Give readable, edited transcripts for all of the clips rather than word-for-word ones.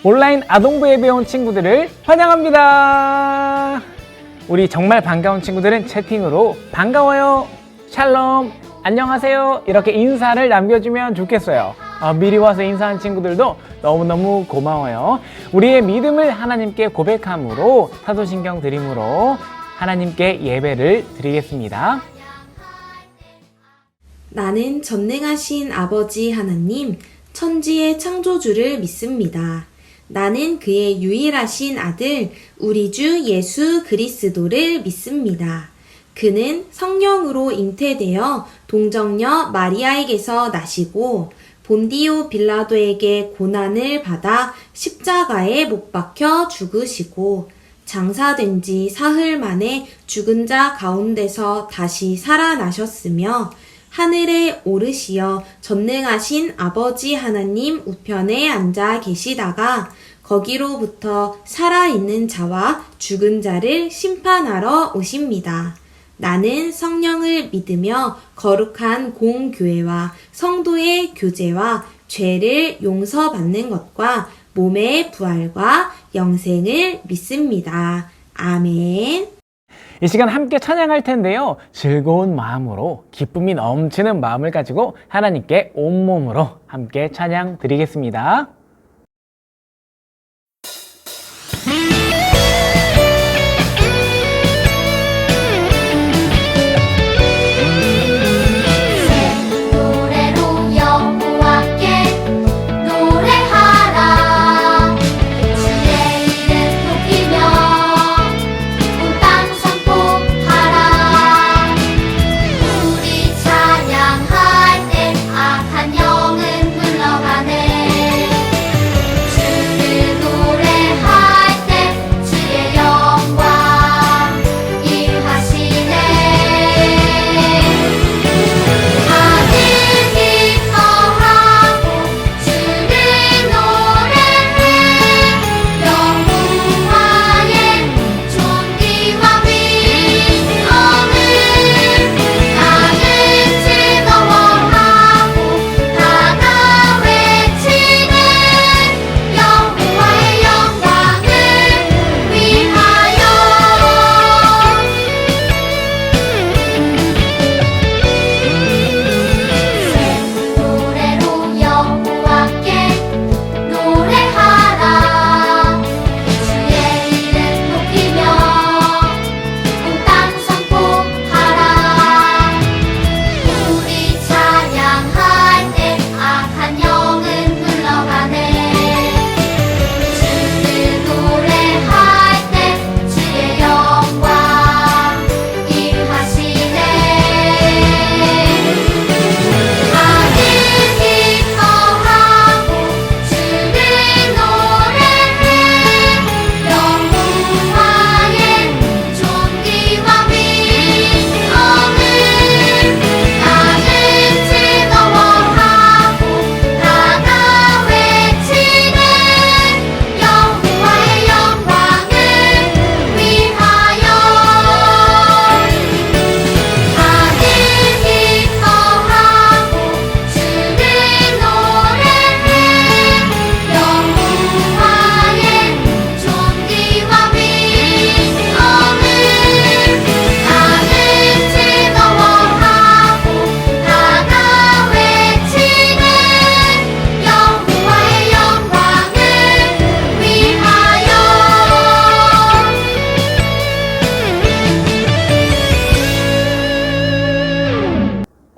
온라인 아동부에 배운 친구들을 환영합니다. 우리 정말 반가운 친구들은 채팅으로 반가워요, 샬롬, 안녕하세요 이렇게 인사를 남겨주면 좋겠어요. 미리 와서 인사한 친구들도 너무너무 고마워요. 우리의 믿음을 하나님께 고백함으로 사도신경 드림으로 하나님께 예배를 드리겠습니다. 나는 전능하신 아버지 하나님, 천지의 창조주를 믿습니다. 나는 그의 유일하신 아들, 우리 주 예수 그리스도를 믿습니다. 그는 성령으로 잉태되어 동정녀 마리아에게서 나시고 본디오 빌라도에게 고난을 받아 십자가에 못 박혀 죽으시고 장사된 지 사흘 만에 죽은 자 가운데서 다시 살아나셨으며 하늘에 오르시어 전능하신 아버지 하나님 우편에 앉아 계시다가 거기로부터 살아있는 자와 죽은 자를 심판하러 오십니다. 나는 성령을 믿으며 거룩한 공교회와 성도의 교제와 죄를 용서받는 것과 몸의 부활과 영생을 믿습니다. 아멘. 이 시간 함께 찬양할 텐데요. 즐거운 마음으로 기쁨이 넘치는 마음을 가지고 하나님께 온몸으로 함께 찬양 드리겠습니다.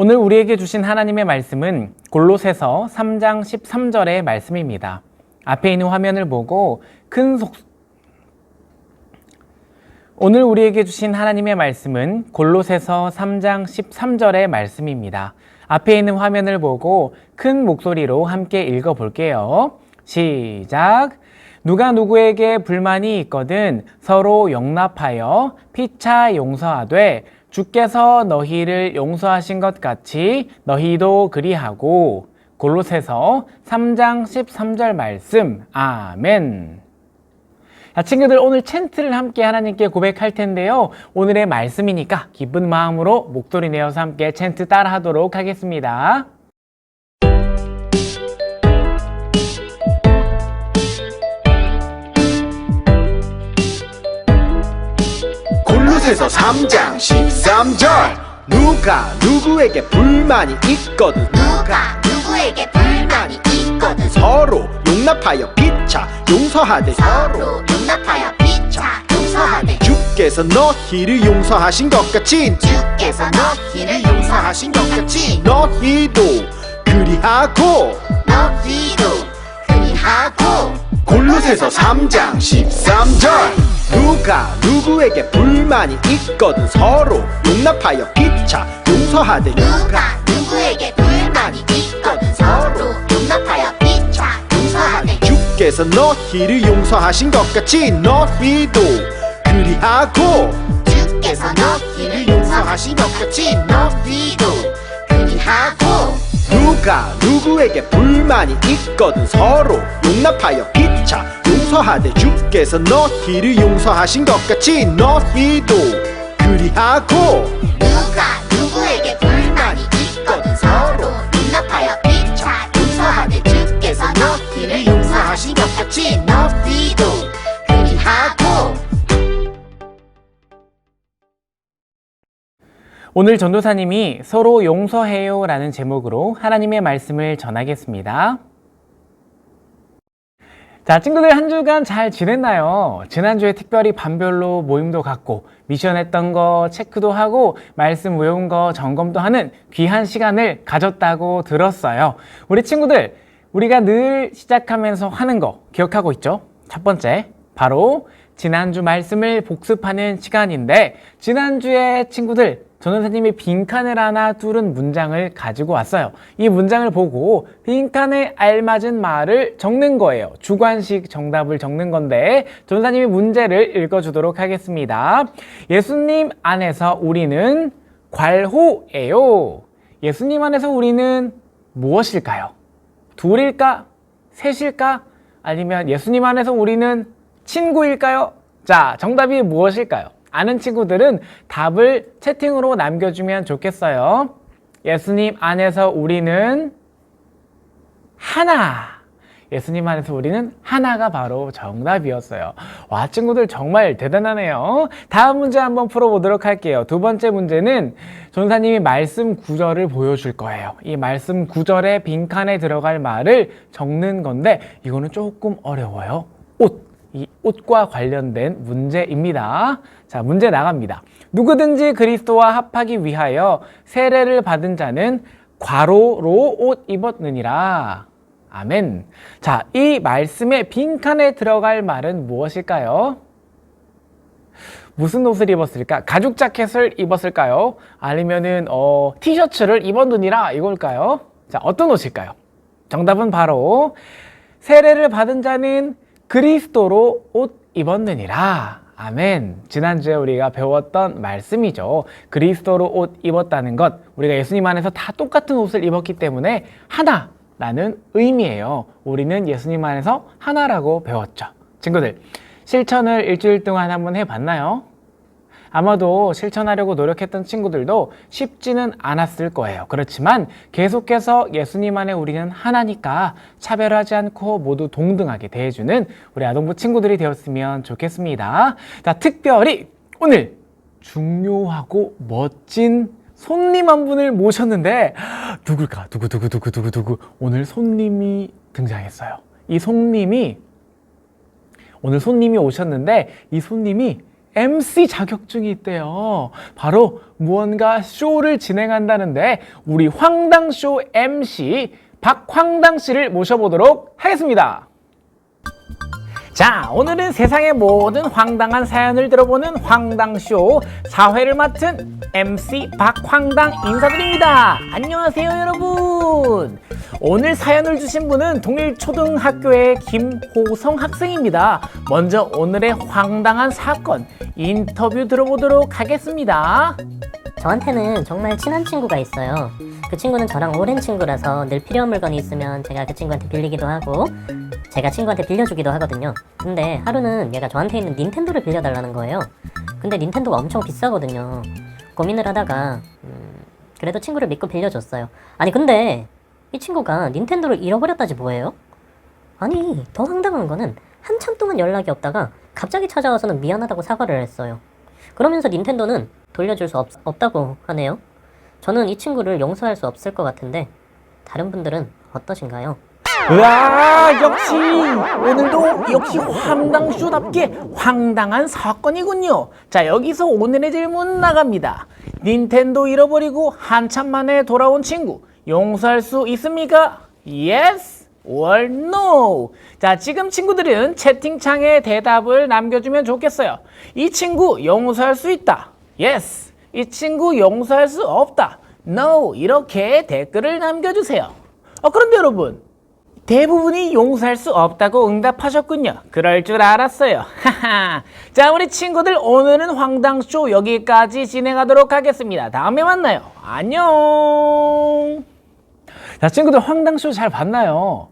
오늘 우리에게 주신 하나님의 말씀은 골로새서 3장 13절의 말씀입니다. 앞에 있는 화면을 보고 오늘 우리에게 주신 하나님의 말씀은 골로새서 3장 13절의 말씀입니다. 앞에 있는 화면을 보고 큰 목소리로 함께 읽어볼게요. 시작! 누가 누구에게 불만이 있거든 서로 용납하여 피차 용서하되 주께서 너희를 용서하신 것 같이 너희도 그리하고. 골로새서 3장 13절 말씀. 아멘. 자, 친구들, 오늘 챈트를 함께 하나님께 고백할 텐데요. 오늘의 말씀이니까 기쁜 마음으로 목소리 내어서 함께 챈트 따라 하도록 하겠습니다. 골로새서 3장 13절 누가 누구에게 불만이 있거든 누가 누구에게 불만이 있거든 서로 용납하여 피차 용서하되 서로 용납하여 피차 용서하되 주께서 너희를 용서하신 것 같이 주께서 너희를 용서하신 것 같이 너희도 그리하고 너희도 그리하고 골로새서 3장 13절 누가 누구에게 불만이 있거든 서로 용납하여 피차 용서하되 누가 누구에게 불만이 있거든 서로 용납하여 피차 용서하되 주께서 너희를 용서하신 것 같이 너희도 그리하고 주께서 너희를 용서하신 것 같이 너희도 그리하고 누가 누구에게 불만이 있거든 서로 용납하여 피차 용서하되 주께서 너희를 용서하신 것 같이 너희도 그리하고 누가 누구에게 불만이 있거든 서로 용납하여 피차 용서하되 주께서 너희를 용서하신 것 같이 너희도 그리하고 오늘 전도사님이 서로 용서해요 라는 제목으로 하나님의 말씀을 전하겠습니다. 자, 친구들 한 주간 잘 지냈나요? 지난주에 특별히 반별로 모임도 갖고 미션 했던 거 체크도 하고 말씀 외운 거 점검도 하는 귀한 시간을 가졌다고 들었어요. 우리 친구들, 우리가 늘 시작하면서 하는 거 기억하고 있죠? 첫 번째, 바로 지난주 말씀을 복습하는 시간인데 지난주에 친구들 전도사님이 빈칸을 하나 뚫은 문장을 가지고 왔어요. 이 문장을 보고 빈칸에 알맞은 말을 적는 거예요. 주관식 정답을 적는 건데 전도사님이 문제를 읽어주도록 하겠습니다. 예수님 안에서 우리는 괄호예요. 예수님 안에서 우리는 무엇일까요? 둘일까? 셋일까? 아니면 예수님 안에서 우리는 친구일까요? 자, 정답이 무엇일까요? 아는 친구들은 답을 채팅으로 남겨주면 좋겠어요. 예수님 안에서 우리는 하나. 예수님 안에서 우리는 하나가 바로 정답이었어요. 와, 친구들 정말 대단하네요. 다음 문제 한번 풀어보도록 할게요. 두 번째 문제는 전사님이 말씀 구절을 보여줄 거예요. 이 말씀 구절에 빈칸에 들어갈 말을 적는 건데 이거는 조금 어려워요. 이 옷과 관련된 문제입니다. 자, 문제 나갑니다. 누구든지 그리스도와 합하기 위하여 세례를 받은 자는 괄호로 옷 입었느니라. 아멘. 자, 이 말씀의 빈칸에 들어갈 말은 무엇일까요? 무슨 옷을 입었을까? 가죽 자켓을 입었을까요? 아니면은 티셔츠를 입었느니라 이걸까요? 자, 어떤 옷일까요? 정답은 바로 세례를 받은 자는 그리스도로 옷 입었느니라. 아멘. 지난주에 우리가 배웠던 말씀이죠. 그리스도로 옷 입었다는 것, 우리가 예수님 안에서 다 똑같은 옷을 입었기 때문에 하나라는 의미예요. 우리는 예수님 안에서 하나라고 배웠죠. 친구들, 실천을 일주일 동안 한번 해봤나요? 아마도 실천하려고 노력했던 친구들도 쉽지는 않았을 거예요. 그렇지만 계속해서 예수님 안에 우리는 하나니까 차별하지 않고 모두 동등하게 대해주는 우리 아동부 친구들이 되었으면 좋겠습니다. 자, 특별히 오늘 중요하고 멋진 손님 한 분을 모셨는데 누굴까? 누구 오늘 손님이 등장했어요. 이 손님이 오늘 손님이 오셨는데 이 손님이 MC 자격증이 있대요. 바로 무언가 쇼를 진행한다는데 우리 황당쇼 MC 박황당 씨를 모셔보도록 하겠습니다. 자, 오늘은 세상의 모든 황당한 사연을 들어보는 황당쇼 4회를 맡은 MC 박황당 인사드립니다. 안녕하세요, 여러분. 오늘 사연을 주신 분은 동일초등학교의 김호성 학생입니다. 먼저 오늘의 황당한 사건 인터뷰 들어보도록 하겠습니다. 저한테는 정말 친한 친구가 있어요. 그 친구는 저랑 오랜 친구라서 늘 필요한 물건이 있으면 제가 그 친구한테 빌리기도 하고 제가 친구한테 빌려주기도 하거든요. 근데 하루는 얘가 저한테 있는 닌텐도를 빌려달라는 거예요. 근데 닌텐도가 엄청 비싸거든요. 고민을 하다가 그래도 친구를 믿고 빌려줬어요. 아니 근데 이 친구가 닌텐도를 잃어버렸다지 뭐예요? 아니 더 황당한 거는 한참 동안 연락이 없다가 갑자기 찾아와서는 미안하다고 사과를 했어요. 그러면서 닌텐도는 돌려줄 수 없다고 하네요. 저는 이 친구를 용서할 수 없을 것 같은데 다른 분들은 어떠신가요? 으아, 역시 오늘도 역시 황당쇼답게 황당한 사건이군요. 자, 여기서 오늘의 질문 나갑니다. 닌텐도 잃어버리고 한참 만에 돌아온 친구 용서할 수 있습니까? Yes or no? 자, 지금 친구들은 채팅창에 대답을 남겨주면 좋겠어요. 이 친구 용서할 수 있다. Yes. 이 친구 용서할 수 없다. No. 이렇게 댓글을 남겨주세요. 그런데 여러분, 대부분이 용서할 수 없다고 응답하셨군요. 그럴 줄 알았어요. 자, 우리 친구들 오늘은 황당쇼 여기까지 진행하도록 하겠습니다. 다음에 만나요. 안녕. 자, 친구들 황당쇼 잘 봤나요?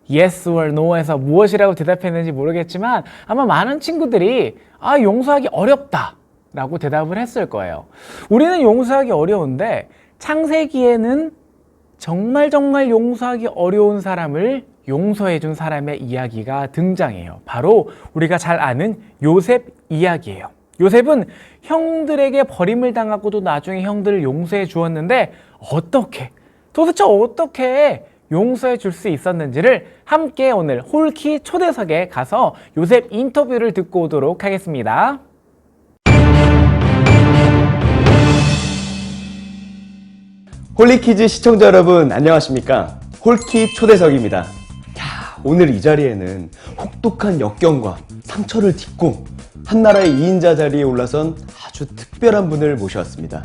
Yes or no에서 무엇이라고 대답했는지 모르겠지만 아마 많은 친구들이 용서하기 어렵다 라고 대답을 했을 거예요. 우리는 용서하기 어려운데 창세기에는 정말 용서하기 어려운 사람을 용서해준 사람의 이야기가 등장해요. 바로 우리가 잘 아는 요셉 이야기예요. 요셉은 형들에게 버림을 당하고도 나중에 형들을 용서해 주었는데 도대체 어떻게 용서해 줄 수 있었는지를 함께 오늘 홀키 초대석에 가서 요셉 인터뷰를 듣고 오도록 하겠습니다. 홀리키즈 시청자 여러분 안녕하십니까? 홀키 초대석입니다. 오늘 이 자리에는 혹독한 역경과 상처를 딛고 한나라의 2인자 자리에 올라선 아주 특별한 분을 모셔왔습니다.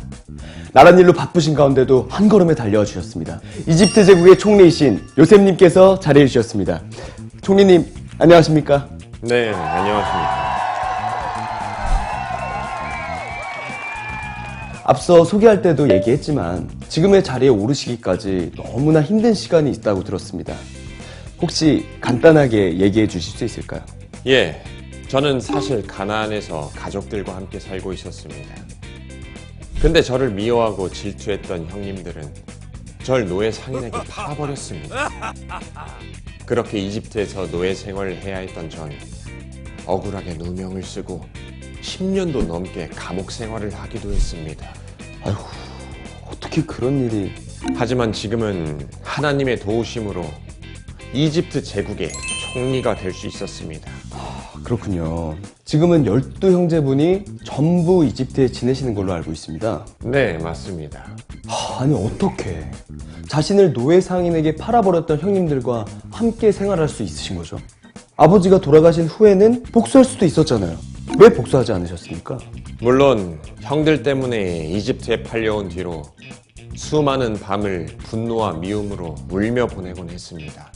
나란 일로 바쁘신 가운데도 한 걸음에 달려와 주셨습니다. 이집트 제국의 총리이신 요셉님께서 자리해 주셨습니다. 총리님 안녕하십니까? 네, 안녕하십니까. 앞서 소개할 때도 얘기했지만 지금의 자리에 오르시기까지 너무나 힘든 시간이 있다고 들었습니다. 혹시 간단하게 얘기해 주실 수 있을까요? 예, 저는 사실 가나안에서 가족들과 함께 살고 있었습니다. 근데 저를 미워하고 질투했던 형님들은 절 노예 상인에게 팔아버렸습니다. 그렇게 이집트에서 노예 생활을 해야 했던 전 억울하게 누명을 쓰고 10년도 넘게 감옥 생활을 하기도 했습니다. 아이고, 어떻게 그런 일이... 하지만 지금은 하나님의 도우심으로 이집트 제국의 총리가 될 수 있었습니다. 그렇군요. 지금은 12형제분이 전부 이집트에 지내시는 걸로 알고 있습니다. 네, 맞습니다. 아니 어떻게 자신을 노예 상인에게 팔아버렸던 형님들과 함께 생활할 수 있으신 거죠? 아버지가 돌아가신 후에는 복수할 수도 있었잖아요. 왜 복수하지 않으셨습니까? 물론 형들 때문에 이집트에 팔려온 뒤로 수많은 밤을 분노와 미움으로 울며 보내곤 했습니다.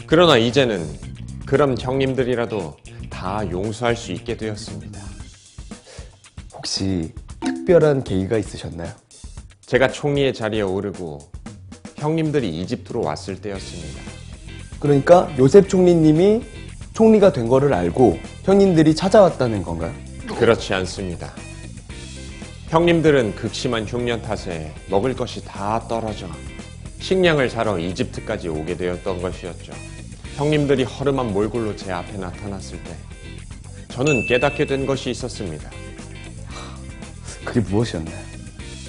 그러나 이제는 그런 형님들이라도 다 용서할 수 있게 되었습니다. 혹시 특별한 계기가 있으셨나요? 제가 총리의 자리에 오르고 형님들이 이집트로 왔을 때였습니다. 그러니까 요셉 총리님이 총리가 된 거를 알고 형님들이 찾아왔다는 건가요? 그렇지 않습니다. 형님들은 극심한 흉년 탓에 먹을 것이 다 떨어져 식량을 사러 이집트까지 오게 되었던 것이었죠. 형님들이 허름한 몰골로 제 앞에 나타났을 때 저는 깨닫게 된 것이 있었습니다. 그게 무엇이었나요?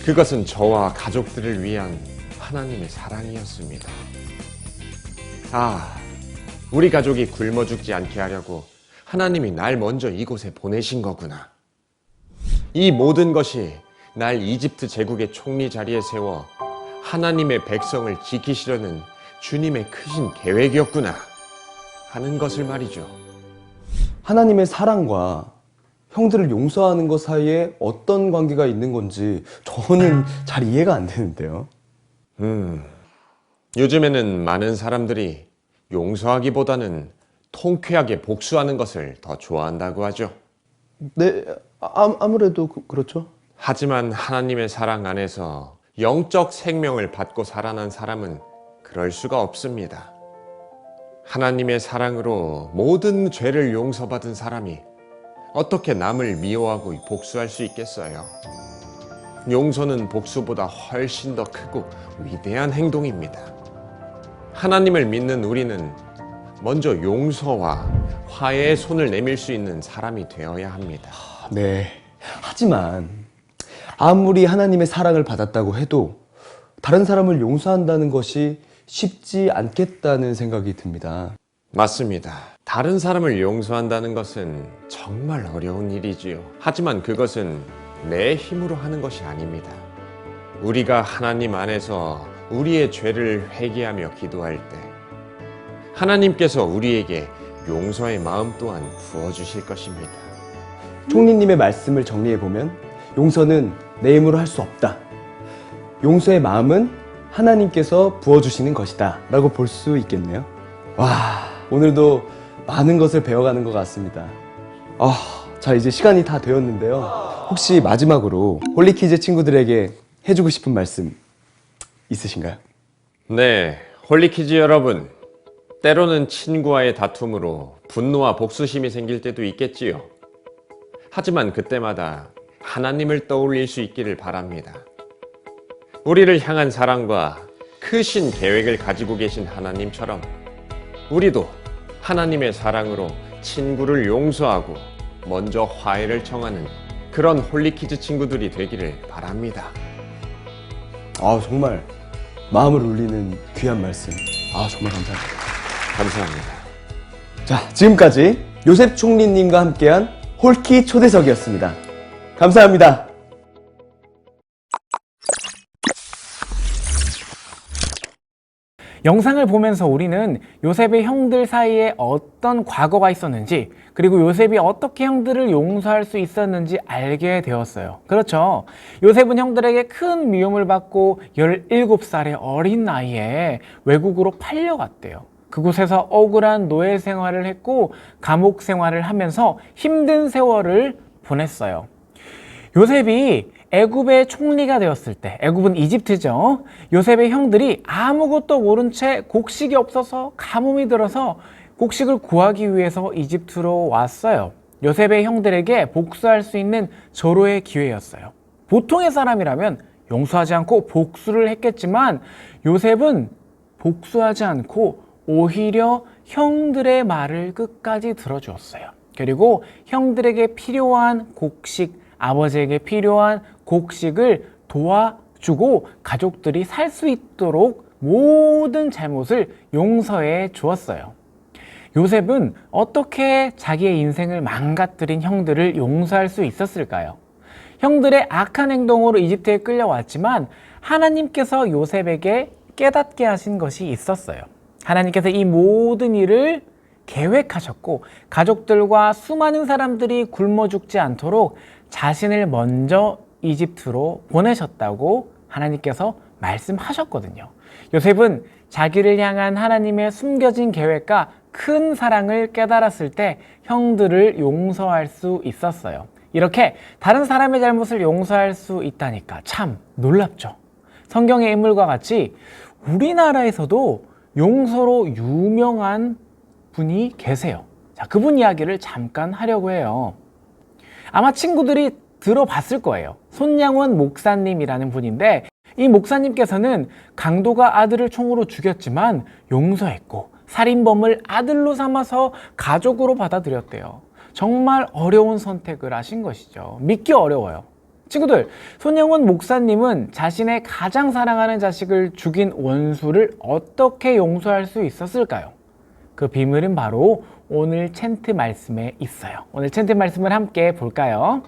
그것은 저와 가족들을 위한 하나님의 사랑이었습니다. 우리 가족이 굶어 죽지 않게 하려고 하나님이 날 먼저 이곳에 보내신 거구나. 이 모든 것이 날 이집트 제국의 총리 자리에 세워 하나님의 백성을 지키시려는 주님의 크신 계획이었구나 하는 것을 말이죠. 하나님의 사랑과 형들을 용서하는 것 사이에 어떤 관계가 있는 건지 저는 잘 이해가 안 되는데요. 요즘에는 많은 사람들이 용서하기보다는 통쾌하게 복수하는 것을 더 좋아한다고 하죠. 네, 아무래도 그렇죠. 하지만 하나님의 사랑 안에서 영적 생명을 받고 살아난 사람은 그럴 수가 없습니다. 하나님의 사랑으로 모든 죄를 용서받은 사람이 어떻게 남을 미워하고 복수할 수 있겠어요? 용서는 복수보다 훨씬 더 크고 위대한 행동입니다. 하나님을 믿는 우리는 먼저 용서와 화해의 손을 내밀 수 있는 사람이 되어야 합니다. 네. 하지만 아무리 하나님의 사랑을 받았다고 해도 다른 사람을 용서한다는 것이 쉽지 않겠다는 생각이 듭니다. 맞습니다. 다른 사람을 용서한다는 것은 정말 어려운 일이지요. 하지만 그것은 내 힘으로 하는 것이 아닙니다. 우리가 하나님 안에서 우리의 죄를 회개하며 기도할 때 하나님께서 우리에게 용서의 마음 또한 부어주실 것입니다. 총리님의 말씀을 정리해보면 용서는 내 힘으로 할 수 없다. 용서의 마음은 하나님께서 부어주시는 것이다 라고 볼 수 있겠네요. 와, 오늘도 많은 것을 배워가는 것 같습니다. 자, 이제 시간이 다 되었는데요. 혹시 마지막으로 홀리키즈 친구들에게 해주고 싶은 말씀 있으신가요? 네, 홀리키즈 여러분. 때로는 친구와의 다툼으로 분노와 복수심이 생길 때도 있겠지요. 하지만 그때마다 하나님을 떠올릴 수 있기를 바랍니다. 우리를 향한 사랑과 크신 계획을 가지고 계신 하나님처럼 우리도 하나님의 사랑으로 친구를 용서하고 먼저 화해를 청하는 그런 홀리키즈 친구들이 되기를 바랍니다. 정말 마음을 울리는 귀한 말씀. 정말 감사합니다. 감사합니다. 자, 지금까지 요셉 총리님과 함께한 홀키 초대석이었습니다. 감사합니다. 영상을 보면서 우리는 요셉의 형들 사이에 어떤 과거가 있었는지, 그리고 요셉이 어떻게 형들을 용서할 수 있었는지 알게 되었어요. 그렇죠. 요셉은 형들에게 큰 미움을 받고 17살의 어린 나이에 외국으로 팔려갔대요. 그곳에서 억울한 노예 생활을 했고 감옥 생활을 하면서 힘든 세월을 보냈어요. 요셉이 애굽의 총리가 되었을 때, 애굽은 이집트죠. 요셉의 형들이 아무것도 모른 채 곡식이 없어서 가뭄이 들어서 곡식을 구하기 위해서 이집트로 왔어요. 요셉의 형들에게 복수할 수 있는 절호의 기회였어요. 보통의 사람이라면 용서하지 않고 복수를 했겠지만 요셉은 복수하지 않고 오히려 형들의 말을 끝까지 들어주었어요. 그리고 형들에게 필요한 곡식, 아버지에게 필요한 곡식을 도와주고 가족들이 살 수 있도록 모든 잘못을 용서해 주었어요. 요셉은 어떻게 자기의 인생을 망가뜨린 형들을 용서할 수 있었을까요? 형들의 악한 행동으로 이집트에 끌려왔지만 하나님께서 요셉에게 깨닫게 하신 것이 있었어요. 하나님께서 이 모든 일을 계획하셨고 가족들과 수많은 사람들이 굶어 죽지 않도록 자신을 먼저 이집트로 보내셨다고 하나님께서 말씀하셨거든요. 요셉은 자기를 향한 하나님의 숨겨진 계획과 큰 사랑을 깨달았을 때 형들을 용서할 수 있었어요. 이렇게 다른 사람의 잘못을 용서할 수 있다니까 참 놀랍죠. 성경의 인물과 같이 우리나라에서도 용서로 유명한 분이 계세요. 자, 그분 이야기를 잠깐 하려고 해요. 아마 친구들이 들어봤을 거예요. 손양원 목사님이라는 분인데 이 목사님께서는 강도가 아들을 총으로 죽였지만 용서했고 살인범을 아들로 삼아서 가족으로 받아들였대요. 정말 어려운 선택을 하신 것이죠. 믿기 어려워요. 친구들, 손양원 목사님은 자신의 가장 사랑하는 자식을 죽인 원수를 어떻게 용서할 수 있었을까요? 그 비밀은 바로 오늘 챈트 말씀에 있어요. 오늘 챈트 말씀을 함께 볼까요?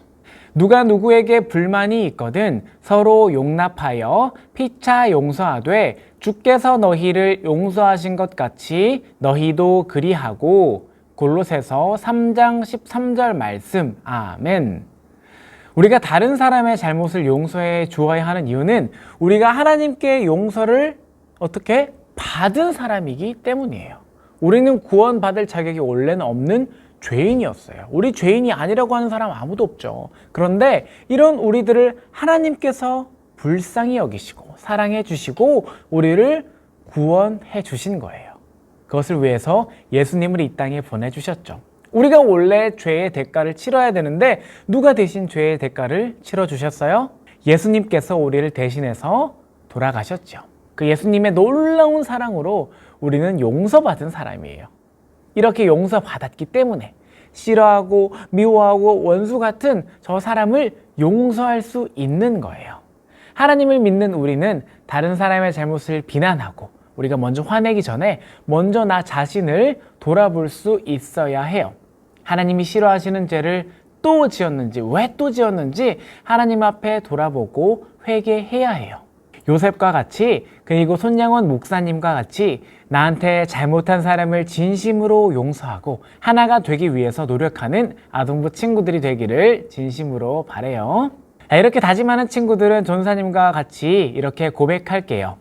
누가 누구에게 불만이 있거든 서로 용납하여 피차 용서하되 주께서 너희를 용서하신 것 같이 너희도 그리하고. 골로새서 3장 13절 말씀. 아멘. 우리가 다른 사람의 잘못을 용서해 주어야 하는 이유는 우리가 하나님께 용서를 어떻게 받은 사람이기 때문이에요. 우리는 구원받을 자격이 원래는 없는 죄인이었어요. 우리 죄인이 아니라고 하는 사람 아무도 없죠. 그런데 이런 우리들을 하나님께서 불쌍히 여기시고 사랑해 주시고 우리를 구원해 주신 거예요. 그것을 위해서 예수님을 이 땅에 보내주셨죠. 우리가 원래 죄의 대가를 치러야 되는데 누가 대신 죄의 대가를 치러주셨어요? 예수님께서 우리를 대신해서 돌아가셨죠. 그 예수님의 놀라운 사랑으로 우리는 용서받은 사람이에요. 이렇게 용서받았기 때문에 싫어하고 미워하고 원수 같은 저 사람을 용서할 수 있는 거예요. 하나님을 믿는 우리는 다른 사람의 잘못을 비난하고 우리가 먼저 화내기 전에 먼저 나 자신을 돌아볼 수 있어야 해요. 하나님이 싫어하시는 죄를 또 지었는지, 왜 또 지었는지 하나님 앞에 돌아보고 회개해야 해요. 요셉과 같이, 그리고 손양원 목사님과 같이 나한테 잘못한 사람을 진심으로 용서하고 하나가 되기 위해서 노력하는 아동부 친구들이 되기를 진심으로 바래요. 이렇게 다짐하는 친구들은 전사님과 같이 이렇게 고백할게요.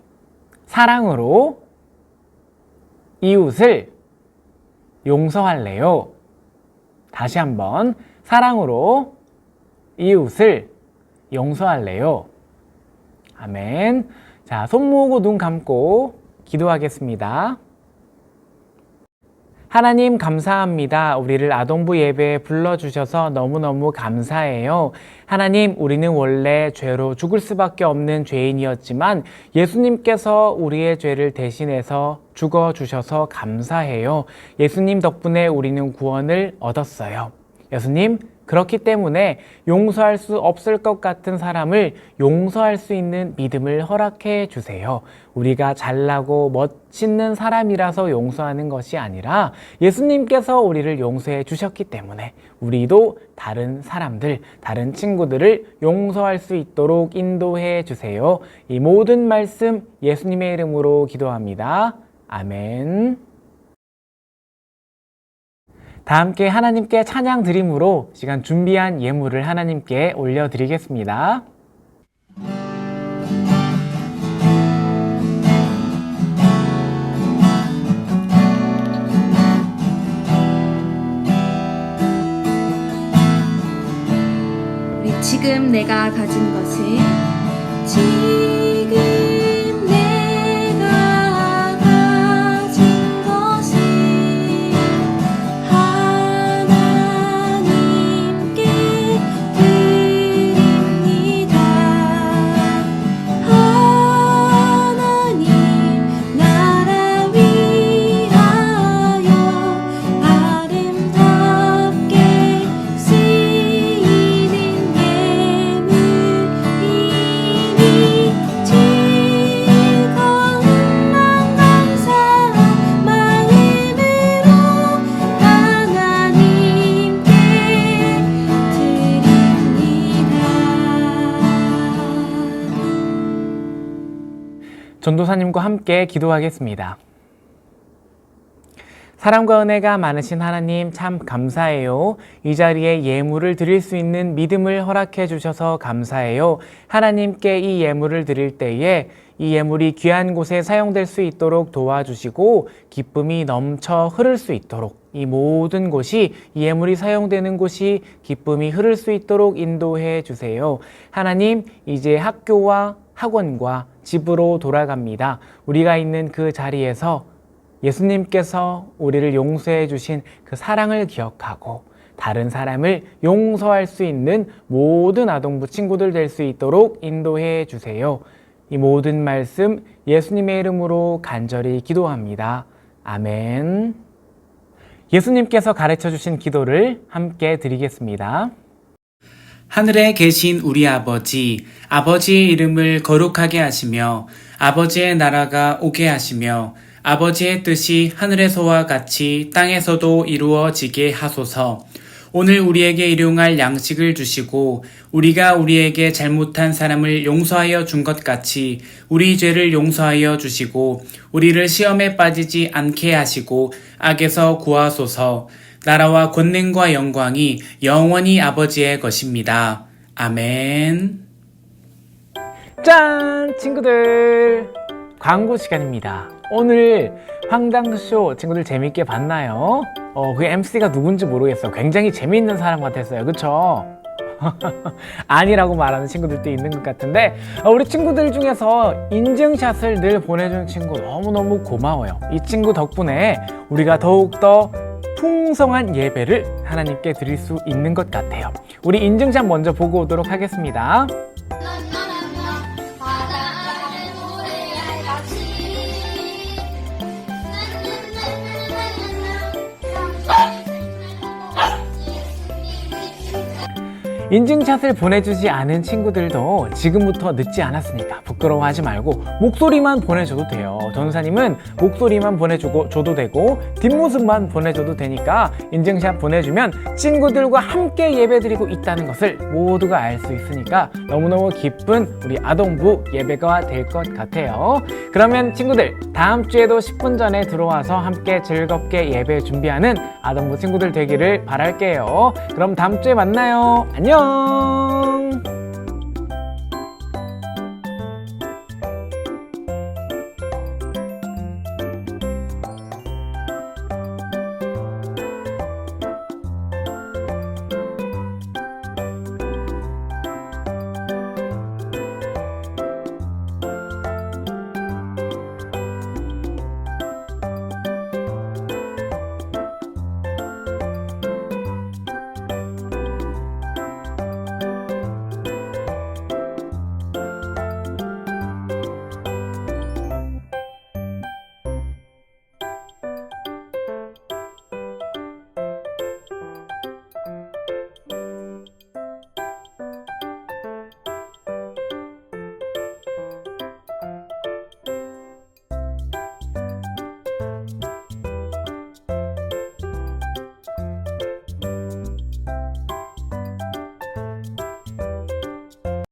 사랑으로 이웃을 용서할래요. 다시 한번, 사랑으로 이웃을 용서할래요. 아멘. 자, 손 모으고 눈 감고 기도하겠습니다. 하나님 감사합니다. 우리를 아동부 예배에 불러주셔서 너무너무 감사해요. 하나님, 우리는 원래 죄로 죽을 수밖에 없는 죄인이었지만 예수님께서 우리의 죄를 대신해서 죽어주셔서 감사해요. 예수님 덕분에 우리는 구원을 얻었어요. 예수님, 그렇기 때문에 용서할 수 없을 것 같은 사람을 용서할 수 있는 믿음을 허락해 주세요. 우리가 잘나고 멋있는 사람이라서 용서하는 것이 아니라 예수님께서 우리를 용서해 주셨기 때문에 우리도 다른 사람들, 다른 친구들을 용서할 수 있도록 인도해 주세요. 이 모든 말씀 예수님의 이름으로 기도합니다. 아멘. 다 함께 하나님께 찬양 드림으로 시간 준비한 예물을 하나님께 올려드리겠습니다. 우리 지금 내가 가진 것은 지금 내가 가진 것은 하나님께 드립니다. 하나님 나라 위하여 아름답게 쓰이는 예물이니 즐거운 마음 감사한 마음으로 하나님께 드립니다. 전도사님과 함께 기도하겠습니다. 사랑과 은혜가 많으신 하나님 참 감사해요. 이 자리에 예물을 드릴 수 있는 믿음을 허락해 주셔서 감사해요. 하나님께 이 예물을 드릴 때에 이 예물이 귀한 곳에 사용될 수 있도록 도와주시고 기쁨이 넘쳐 흐를 수 있도록, 이 모든 곳이, 이 예물이 사용되는 곳이 기쁨이 흐를 수 있도록 인도해 주세요. 하나님, 이제 학교와 학원과 집으로 돌아갑니다. 우리가 있는 그 자리에서 예수님께서 우리를 용서해 주신 그 사랑을 기억하고 다른 사람을 용서할 수 있는 모든 아동부 친구들 될 수 있도록 인도해 주세요. 이 모든 말씀 예수님의 이름으로 간절히 기도합니다. 아멘. 예수님께서 가르쳐 주신 기도를 함께 드리겠습니다. 하늘에 계신 우리 아버지, 아버지의 이름을 거룩하게 하시며 아버지의 나라가 오게 하시며 아버지의 뜻이 하늘에서와 같이 땅에서도 이루어지게 하소서. 오늘 우리에게 일용할 양식을 주시고 우리가 우리에게 잘못한 사람을 용서하여 준 것 같이 우리 죄를 용서하여 주시고 우리를 시험에 빠지지 않게 하시고 악에서 구하소서. 나라와 권능과 영광이 영원히 아버지의 것입니다. 아멘. 짠! 친구들, 광고 시간입니다. 오늘 황당쇼 친구들 재밌게 봤나요? 그 MC가 누군지 모르겠어요. 굉장히 재미있는 사람 같았어요. 그쵸? 아니라고 말하는 친구들도 있는 것 같은데 우리 친구들 중에서 인증샷을 늘 보내주는 친구 너무너무 고마워요. 이 친구 덕분에 우리가 더욱더 풍성한 예배를 하나님께 드릴 수 있는 것 같아요. 우리 인증샷 먼저 보고 오도록 하겠습니다. 바다를 노래할 같이 인증샷을 보내주지 않은 친구들도 지금부터 늦지 않았으니까 부끄러워하지 말고 목소리만 보내줘도 돼요. 전도사님은 목소리만 보내줘도 되고 뒷모습만 보내줘도 되니까 인증샷 보내주면 친구들과 함께 예배드리고 있다는 것을 모두가 알 수 있으니까 너무너무 기쁜 우리 아동부 예배가 될 것 같아요. 그러면 친구들 다음 주에도 10분 전에 들어와서 함께 즐겁게 예배 준비하는 아동부 친구들 되기를 바랄게요. 그럼 다음 주에 만나요. 안녕.